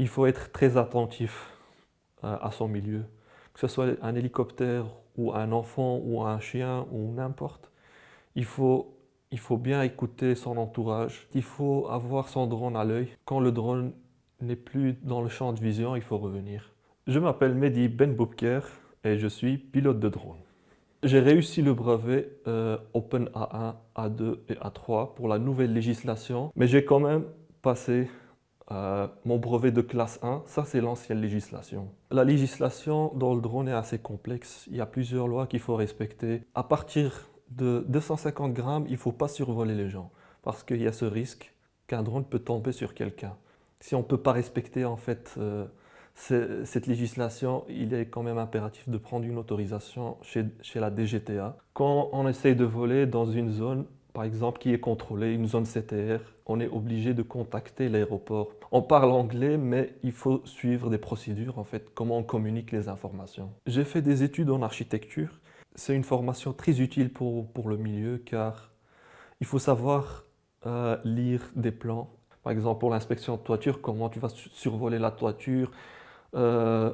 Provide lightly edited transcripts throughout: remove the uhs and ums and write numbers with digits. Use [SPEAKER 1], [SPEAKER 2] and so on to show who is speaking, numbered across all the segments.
[SPEAKER 1] il faut être très attentif à son milieu. Que ce soit un hélicoptère ou un enfant ou un chien ou n'importe, il faut, il faut bien écouter son entourage. Il faut avoir son drone à l'œil. Quand le drone n'est plus dans le champ de vision, il faut revenir. Je m'appelle Mehdi Ben Boubker et je suis pilote de drone. J'ai réussi le brevet Open A1, A2 et A3 pour la nouvelle législation, mais j'ai quand même passé mon brevet de classe 1. Ça, c'est l'ancienne législation. La législation dans le drone est assez complexe. Il y a plusieurs lois qu'il faut respecter. À partir de 250 grammes, il ne faut pas survoler les gens parce qu'il y a ce risque qu'un drone peut tomber sur quelqu'un. Si on ne peut pas respecter en fait cette législation, il est quand même impératif de prendre une autorisation chez la DGTA. Quand on essaye de voler dans une zone, par exemple, qui est contrôlée, une zone CTR, on est obligé de contacter l'aéroport. On parle anglais, mais il faut suivre des procédures, en fait, comment on communique les informations. J'ai fait des études en architecture. C'est une formation très utile pour le milieu, car il faut savoir lire des plans. Par exemple, pour l'inspection de toiture, comment tu vas survoler la toiture, euh,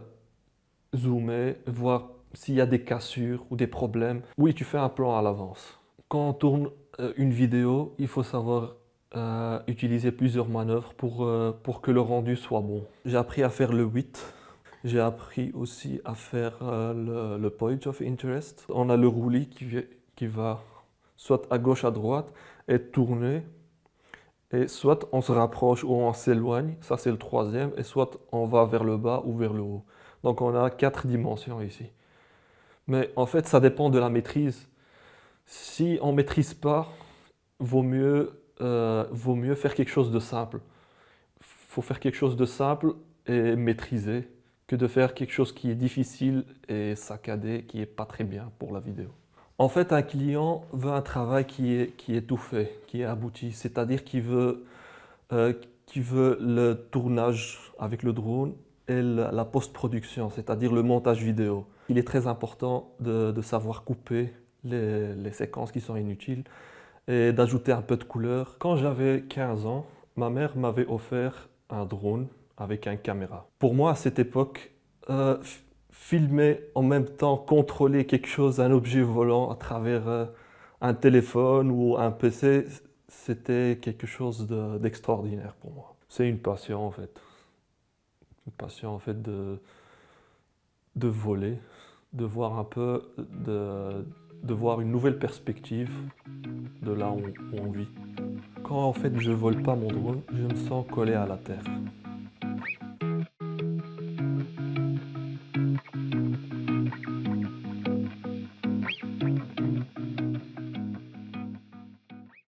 [SPEAKER 1] zoomer, voir s'il y a des cassures ou des problèmes. Oui, tu fais un plan à l'avance. Quand on tourne une vidéo, il faut savoir utiliser plusieurs manœuvres pour que le rendu soit bon. J'ai appris à faire le 8. J'ai appris aussi à faire le point of interest. On a le roulis qui va soit à gauche, à droite, et tourner. Et soit on se rapproche ou on s'éloigne, ça c'est le troisième, et soit on va vers le bas ou vers le haut. Donc on a 4 dimensions ici. Mais en fait, ça dépend de la maîtrise. Si on ne maîtrise pas, vaut mieux faire quelque chose de simple. Il faut faire quelque chose de simple et maîtrisé que de faire quelque chose qui est difficile et saccadé, qui n'est pas très bien pour la vidéo. En fait, un client veut un travail qui est tout fait, qui est abouti, c'est-à-dire euh, qu'il veut le tournage avec le drone et la post-production, c'est-à-dire le montage vidéo. Il est très important de savoir couper les séquences qui sont inutiles et d'ajouter un peu de couleur. Quand j'avais 15 ans, ma mère m'avait offert un drone avec une caméra. Pour moi, à cette époque, filmer en même temps, contrôler quelque chose, un objet volant à travers un téléphone ou un PC, c'était quelque chose d'extraordinaire pour moi. C'est une passion en fait. Une passion en fait de voler, de voir un peu, de voir une nouvelle perspective de là où on vit. Quand en fait je vole pas mon drone, je me sens collé à la terre.